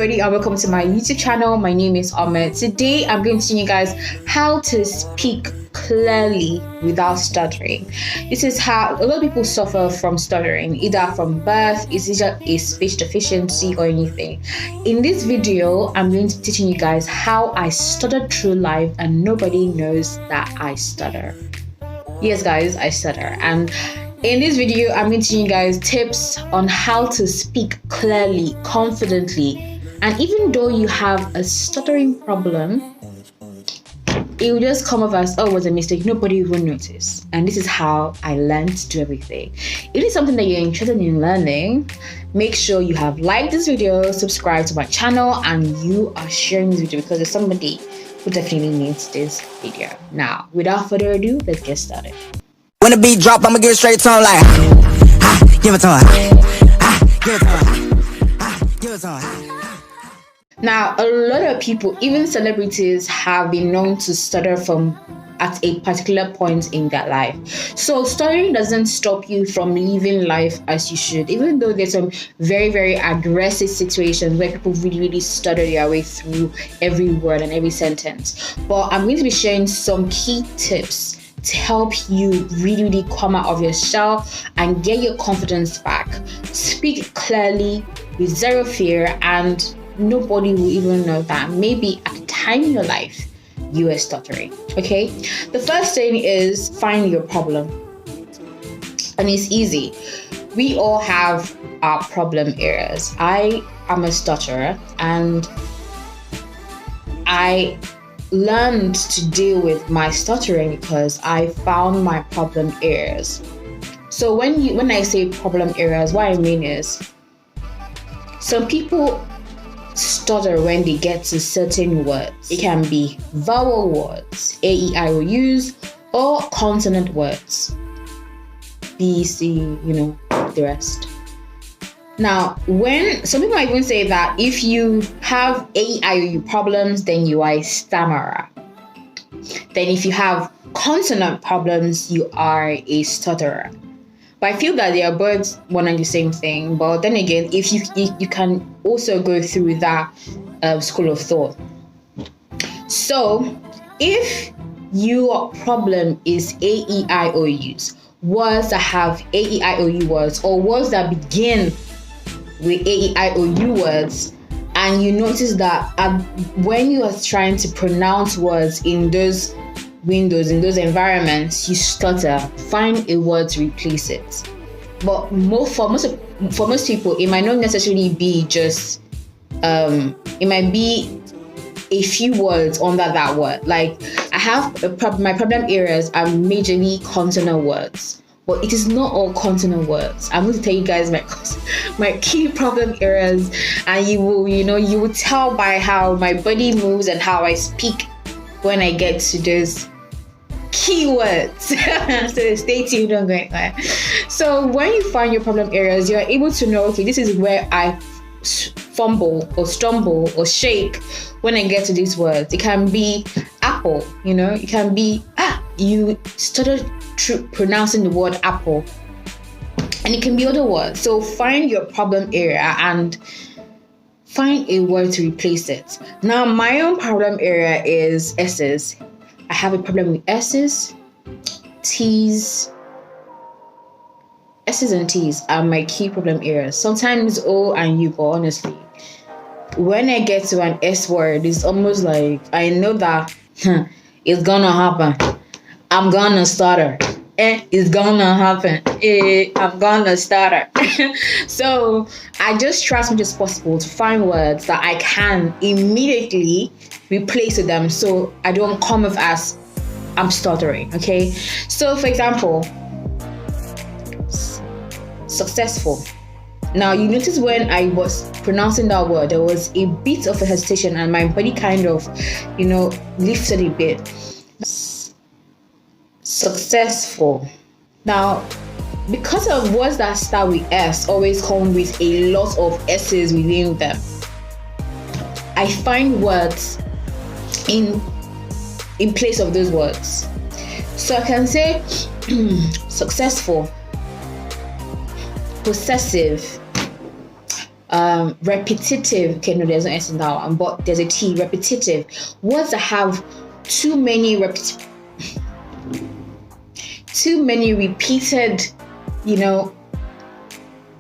everybody, and welcome to my YouTube channel. My name is Ahmed. Today I'm going to teach you guys how to speak clearly without stuttering. This is how a lot of people suffer from stuttering, either from birth, it's either a speech deficiency or anything. In this video, I'm going to be teaching you guys how I stutter through life and nobody knows that I stutter. Yes guys, I stutter, and in this video, I'm going to teach you guys tips on how to speak clearly, confidently, and even though you have a stuttering problem, it will just come off as, oh, it was a mistake, nobody even noticed. And this is how I learned to do everything. If it is something that you're interested in learning, make sure you have liked this video, subscribed to my channel, and you are sharing this video because there's somebody who definitely needs this video. Now, without further ado, let's get started. When the beat drop, I'ma give it straight to him like, give it to him, give it to him, give it to him. Now, a lot of people, even celebrities, have been known to stutter from at a particular point in their life. So stuttering doesn't stop you from living life as you should, even though there's some very, very aggressive situations where people really stutter their way through every word and every sentence. But I'm going to be sharing some key tips to help you really come out of your shell and get your confidence back. Speak clearly with zero fear, and nobody will even know that maybe at the time in your life you are stuttering. Okay, the first thing is find your problem, and it's easy. We all have our problem areas. I am a stutterer, and I learned to deal with my stuttering because I found my problem areas. So when I say problem areas, what I mean is some people stutter when they get to certain words. It can be vowel words, A, E, I, O, U's, or consonant words, B, C, the rest. Now, when some people might even say that if you have A-I-O-U problems, then you are a stammerer. Then if you have consonant problems, you are a stutterer. But I feel that they are both one and the same thing. But then again, if you can also go through that school of thought. So if your problem is A-E-I-O-U's, words that have A-E-I-O-U words, or words that begin with A-E-I-O-U words, and you notice that when you are trying to pronounce words in those windows, in those environments, you stutter, find a word to replace it. But for most people, it might not necessarily be just it might be a few words under that word. Like I have my problem areas are majorly consonant words. But it is not all consonant words. I'm going to tell you guys my key problem areas, and you will tell by how my body moves and how I speak when I get to those keywords. So stay tuned, don't go anywhere. So when you find your problem areas, you're able to know, okay, this is where I fumble or stumble or shake when I get to these words. It can be apple, it can be you stutter pronouncing the word apple, and it can be other words. So find your problem area and find a word to replace it. Now my own problem area is S's. I have a problem with S's, T's. S's and T's are my key problem areas. Sometimes O and U, but honestly, when I get to an S word, it's almost like I know that it's gonna happen. I'm gonna stutter. It's gonna happen. I'm gonna stutter. So I just try as much as possible to find words that I can immediately replace with them, so I don't come off as I'm stuttering. Okay. So for example, successful. Now you notice when I was pronouncing that word, there was a bit of a hesitation, and my body kind of, lifted a bit. Successful. Now, because of words that start with S always come with a lot of S's within them, I find words in place of those words. So I can say successful, possessive, repetitive. Okay, no, there's no S in that one, but there's a T. Repetitive. Words that have too many repeated,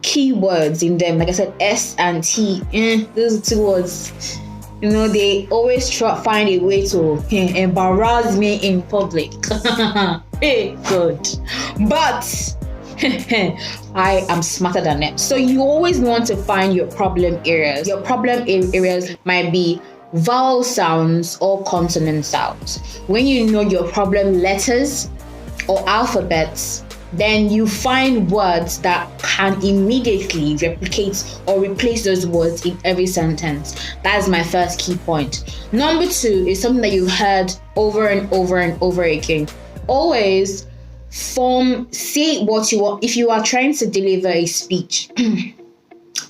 keywords in them. Like I said, S and T. Those two words. They always find a way to embarrass me in public. Hey, good. But I am smarter than them. So you always want to find your problem areas. Your problem areas might be vowel sounds or consonant sounds. When you know your problem letters or alphabets, then you find words that can immediately replicate or replace those words in every sentence. That is my first key point. Number 2 is something that you've heard over and over and over again. Always say what you want. If you are trying to deliver a speech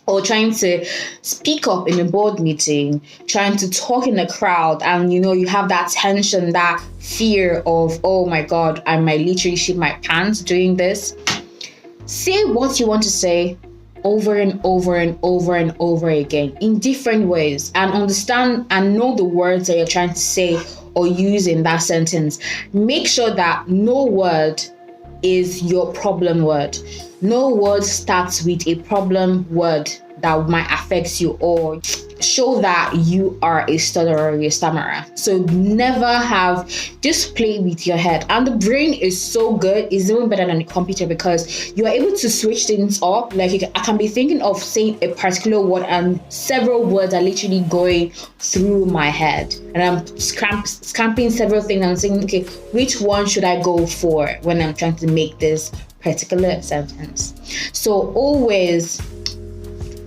or trying to speak up in a board meeting, trying to talk in a crowd, and you have that tension, that fear of, oh my God, I might literally shit my pants doing this. Say what you want to say over and over and over and over again in different ways, and understand and know the words that you're trying to say or use in that sentence. Make sure that no word is your problem word. No word starts with a problem word that might affect you or show that you are a stutterer or a stammerer. So just play with your head. And the brain is so good, it's even better than the computer, because you are able to switch things up. Like I can be thinking of saying a particular word and several words are literally going through my head. And I'm scamping several things and saying, okay, which one should I go for when I'm trying to make this particular sentence? So always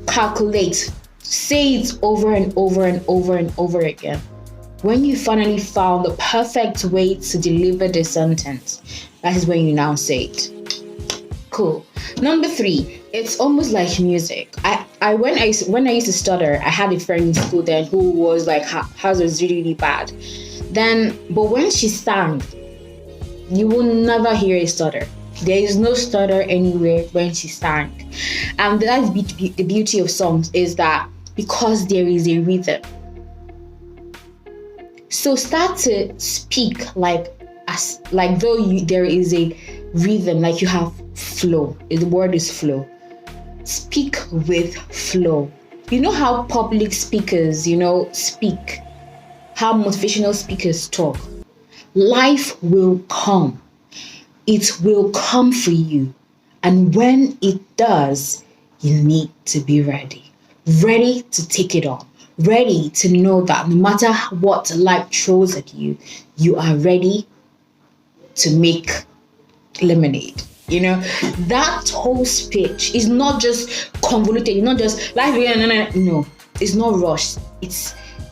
calculate. Say it over and over and over and over again. When you finally found the perfect way to deliver the sentence, that is when you now say it. Cool. Number 3, it's almost like music. When I used to stutter, I had a friend in school then who was like, hers was really, really bad. But when she sang, you will never hear a stutter. There is no stutter anywhere when she sang. And that's the beauty of songs, is that because there is a rhythm. So start to speak like though there is a rhythm, like you have flow. The word is flow. Speak with flow. You know how public speakers, speak, how motivational speakers talk. Life will come. It will come for you. And when it does, you need to be ready. Ready to take it on. Ready to know that no matter what life throws at you, you are ready to make lemonade. That whole speech is not just convoluted. It's not just like, no, it's not rushed.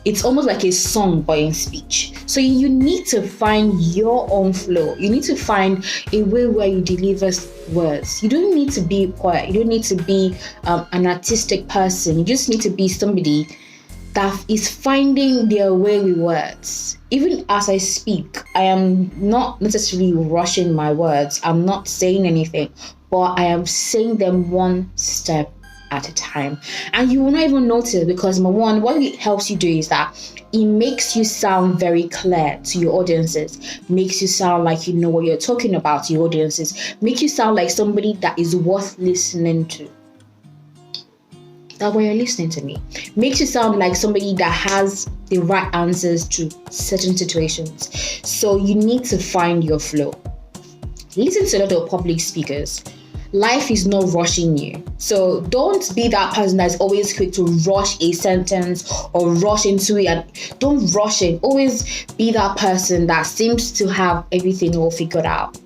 It's almost like a song but in speech. So you need to find your own flow. You need to find a way where you deliver words. You don't need to be quiet. You don't need to be an artistic person. You just need to be somebody that is finding their way with words. Even as I speak, I am not necessarily rushing my words. I'm not saying anything, but I am saying them one step at a time. And you will not even notice, because number 1, what it helps you do is that it makes you sound very clear to your audiences, makes you sound like you know what you're talking about to your audiences, make you sound like somebody that is worth listening to. That's why you're listening to me. Makes you sound like somebody that has the right answers to certain situations. So you need to find your flow. Listen to a lot of public speakers. Life is not rushing you. So don't be that person that's always quick to rush a sentence or rush into it. And don't rush it. Always be that person that seems to have everything all figured out.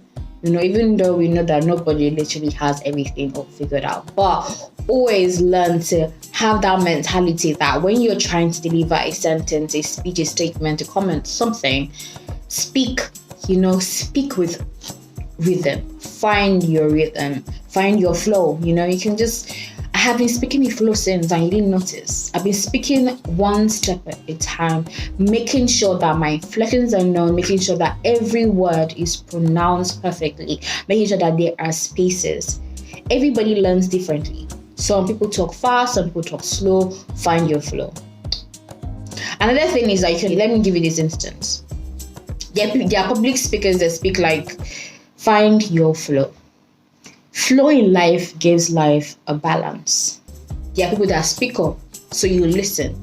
Even though we know that nobody literally has everything all figured out. But always learn to have that mentality that when you're trying to deliver a sentence, a speech, a statement, a comment, something, speak with rhythm. Find your rhythm, find your flow. You can I have been speaking with flow since and you didn't notice. I've been speaking one step at a time, making sure that my inflections are known, making sure that every word is pronounced perfectly, making sure that there are spaces. Everybody learns differently. Some people talk fast, some people talk slow. Find your flow. Another thing is that let me give you this instance. There are public speakers that speak like, find your flow. Flow in life gives life a balance. There are people that speak up, so you listen.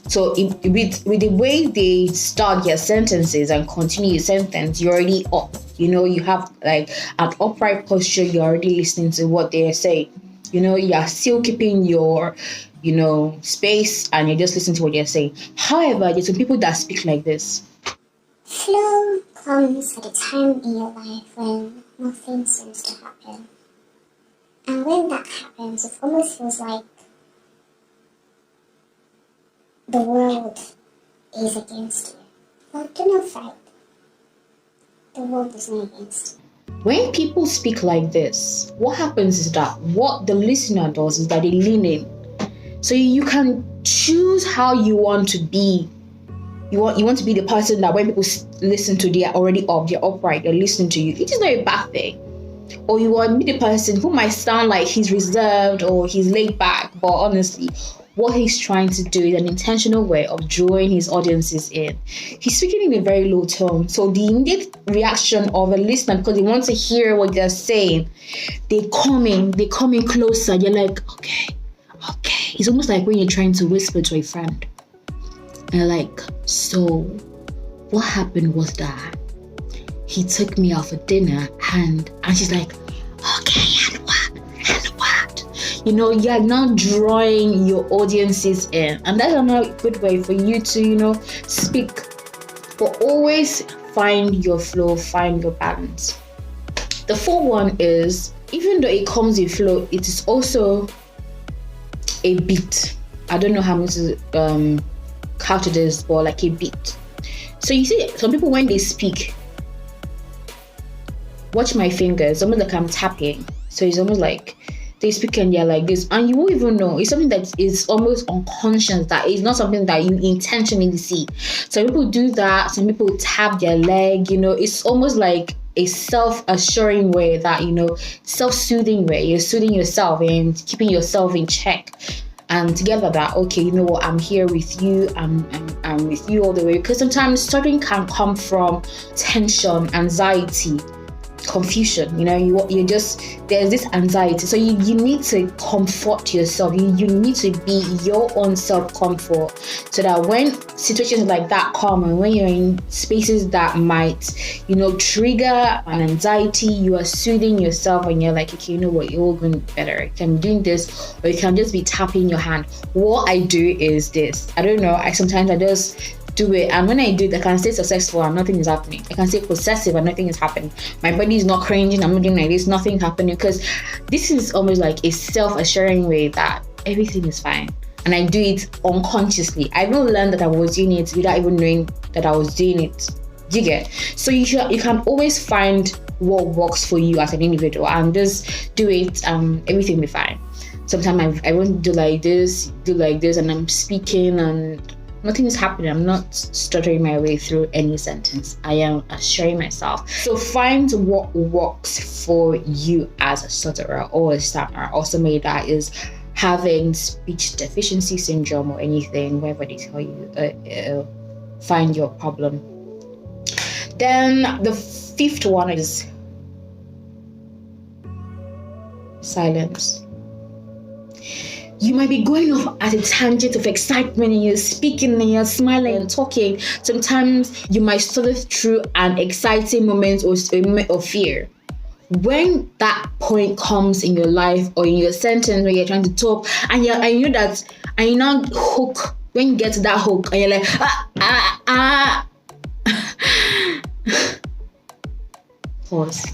So with the way they start their sentences and continue your sentence, you're already up. You have like an upright posture. You're already listening to what they say. You're still keeping your, space, and you're just listening to what they're saying. However, there's some people that speak like this. Flow comes at a time in your life when nothing seems to happen. And when that happens, it almost feels like the world is against you. But do not fight. The world is not against you. When people speak like this, what happens is that what the listener does is that they lean in. So you can choose how you want to be. You want to be the person that when people listen to, they are already up, they're upright, they're listening to you. It is not a bad thing. Or you want to be the person who might sound like he's reserved or he's laid back, but honestly, what he's trying to do is an intentional way of drawing his audiences in. He's speaking in a very low tone, so the immediate reaction of a listener, because they want to hear what they're saying, they come in closer. You're like, okay. It's almost like when you're trying to whisper to a friend. And you're like, so what happened was that he took me out for dinner and she's like, okay, and what? You're now drawing your audiences in, and that's another good way for you to, speak. But always find your flow, find your balance. The fourth one is, even though it comes with flow, it is also a beat. I don't know how much to count it is, but like a beat. So you see, some people when they speak, watch my fingers, almost like I'm tapping. So it's almost like they speak and they're like this, and you won't even know. It's something that is almost unconscious, that is not something that you intentionally see. Some people do that, some people tap their leg, it's almost like a self-assuring way, that self-soothing way. You're soothing yourself and keeping yourself in check, and together that, okay, you know what, I'm here with you, I'm with you all the way. Because sometimes stuttering can come from tension, anxiety, confusion. You just, there's this anxiety, so you need to comfort yourself. You need to be your own self-comfort, so that when situations like that come, and when you're in spaces that might trigger an anxiety, you are soothing yourself, and you're like, okay, you know what, you're all going to be better. You can be doing this, or you can just be tapping your hand. What I do is this, I don't know, sometimes I just do it, and when I do it, I can stay successful and nothing is happening. I can stay possessive and nothing is happening. My body is not cringing, I'm not doing like this, nothing happening, because this is almost like a self-assuring way that everything is fine, and I do it unconsciously. I will learn that I was doing it without even knowing that I was doing it. You get? So you can always find what works for you as an individual and just do it, everything will be fine. Sometimes I want to do like this, and I'm speaking and nothing is happening. I'm not stuttering my way through any sentence. I am assuring myself. So find what works for you as a stutterer or a stammerer, or somebody that is having speech deficiency syndrome or anything, wherever they tell you, find your problem. Then the fifth one is silence. You might be going off at a tangent of excitement, and you're speaking and you're smiling and talking. Sometimes you might stutter through an exciting moment or a moment of fear. When that point comes in your life or in your sentence where you're trying to talk, and you know that, and you now hook, when you get to that hook and you're like, pause.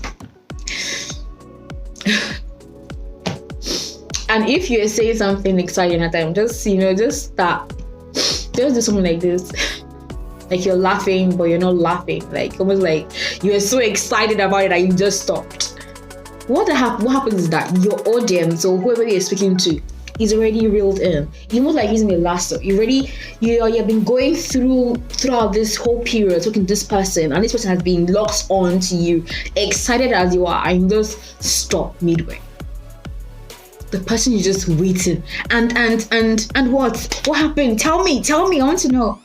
And if you're saying something exciting at the time, just stop. Just do something like this. Like you're laughing, but you're not laughing. Like almost like you're so excited about it that you just stopped. What happens is that your audience or whoever you're speaking to is already reeled in. It's almost like using a lasso. You've been going throughout this whole period talking to this person, and this person has been locked on to you, excited as you are, and just stop midway. the person is just waiting. And what happened? Tell me, I want to know.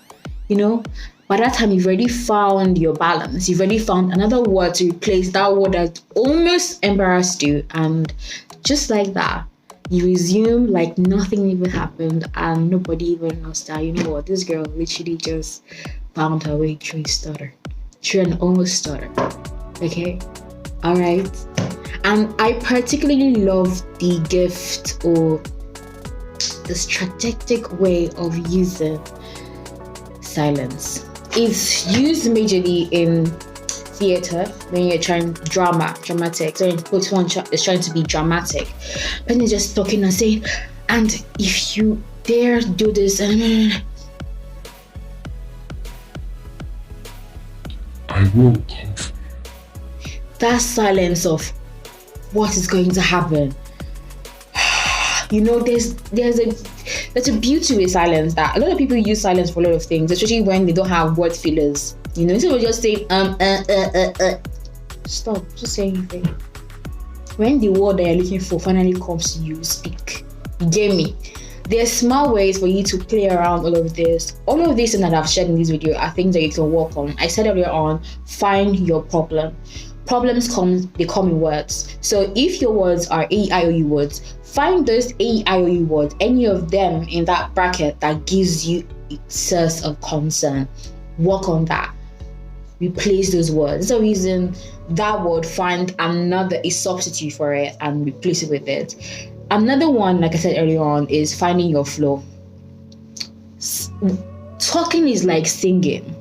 By that time you've already found your balance. You've already found another word to replace that word that almost embarrassed you, and just like that, you resume like nothing even happened, and nobody even knows that, this girl literally just found her way through a stutter. Through an almost stutter. Okay? Alright? And I particularly love the gift or the strategic way of using silence. It's used majorly in theater when you're trying dramatic. So both one is trying to be dramatic, but they're just talking and saying, and if you dare do this, and I will. That silence of what is going to happen. There's a beauty with silence that a lot of people use silence for a lot of things, especially when they don't have word fillers. Instead of just saying stop, just say anything. When the word that you're looking for finally comes to you, speak. You get me? There's small ways for you to play around all of this. All of this that I've shared in this video are things that you can work on. I said earlier on, find your problem. Problems come in words. So if your words are A-I-O-U words, find those A-I-O-U words, any of them in that bracket that gives you a source of concern. Work on that. Replace those words. So using that word, find a substitute for it and replace it with it. Another one, like I said earlier on, is finding your flow. Talking is like singing.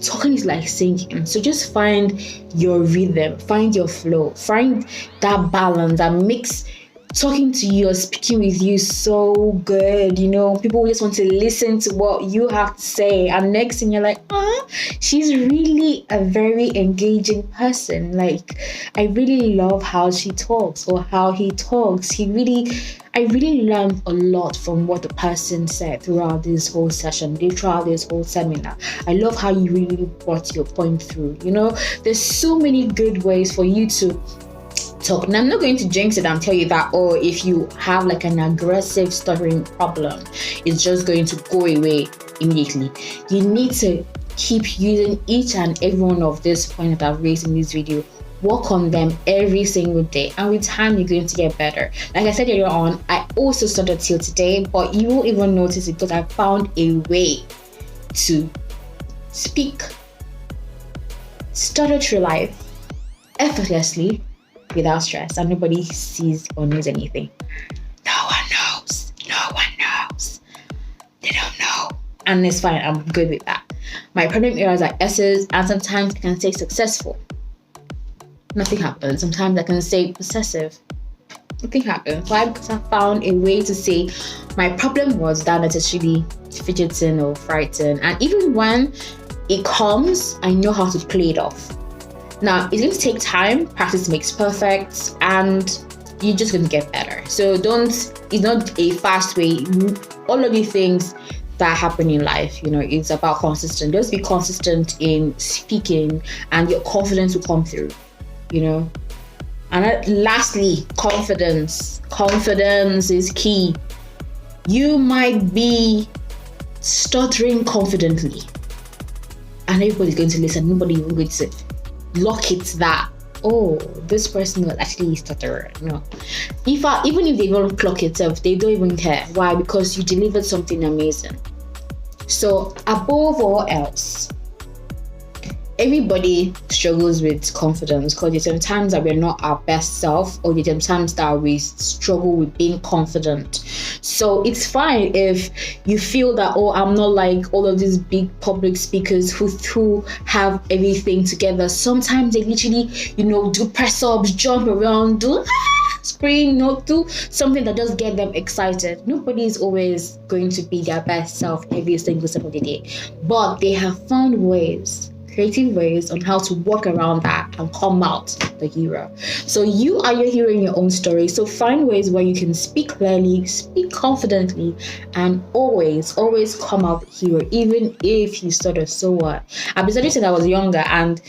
Talking is like singing. So just find your rhythm, find your flow, find that balance that makes talking to you or speaking with you so good. People just want to listen to what you have to say, and next thing you're like, she's really a very engaging person. Like, I really love how she talks or how he talks. I really learned a lot from what the person said throughout this whole session, throughout this whole seminar. I love how you really brought your point through. There's so many good ways for you to talk. And I'm not going to jinx it and tell you that, if you have like an aggressive stuttering problem, it's just going to go away immediately. You need to keep using each and every one of these points that I've raised in this video. Work on them every single day, and with time you're going to get better. Like I said earlier on, I also stuttered till today, but you won't even notice it because I found a way to speak, stutter through life effortlessly without stress, and nobody sees or knows anything. No one knows. They don't know, and it's fine. I'm good with that. My problem areas are S's, and sometimes I can say successful. Nothing happens. Sometimes I can say possessive. Nothing happens. Why? Because I found a way to say my problem was that necessarily fidgeting or frightened. And even when it comes, I know how to play it off. Now, it's going to take time. Practice makes perfect, and you're just going to get better. So it's not a fast way. All of these things that happen in life, it's about consistent. Just be consistent in speaking, and your confidence will come through. And lastly, confidence. Confidence is key. You might be stuttering confidently, and everybody's going to listen. Nobody even going to lock it that, this person was actually a stutterer. No. Even if they don't clock it up, they don't even care. Why? Because you delivered something amazing. So above all else, everybody struggles with confidence, because there's sometimes that we're not our best self, or there's sometimes that we struggle with being confident. So it's fine if you feel that, I'm not like all of these big public speakers who have everything together. Sometimes they literally, do press ups, jump around, do scream, do something that does get them excited. Nobody is always going to be their best self every single step of the day, but they have found creative ways on how to work around that and come out the hero. So you are your hero in your own story. So find ways where you can speak clearly, speak confidently, and always come out the hero, even if you stutter. So what? I've been studying since I was younger, and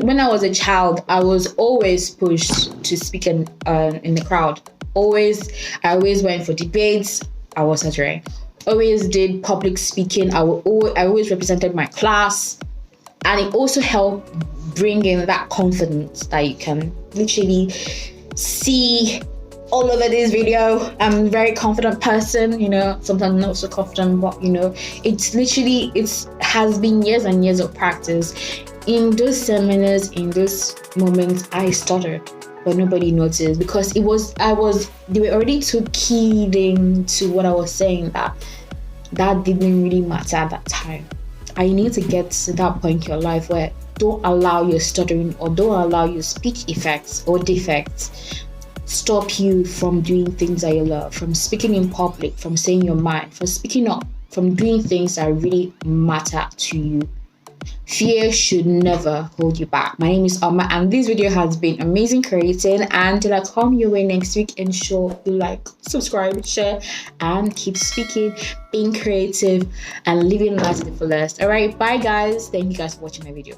when I was a child, I was always pushed to speak in the crowd. I always went for debates. I was stuttering. Always did public speaking. I always represented my class, and it also helped bring in that confidence that you can literally see all over this video. I'm a very confident person, sometimes not so confident, but it has been years and years of practice. In those seminars, in those moments, I stuttered, but nobody noticed because they were already too keyed into what I was saying that didn't really matter at that time. I need to get to that point in your life where don't allow your stuttering or don't allow your speech effects or defects stop you from doing things that you love, from speaking in public, from saying your mind, from speaking up, from doing things that really matter to you. Fear should never hold you back. My name is Amma, and this video has been amazing creating. And till I come your way next week, ensure you like, subscribe, share, and keep speaking, being creative, and living life to the fullest. All right, bye guys. Thank you guys for watching my video.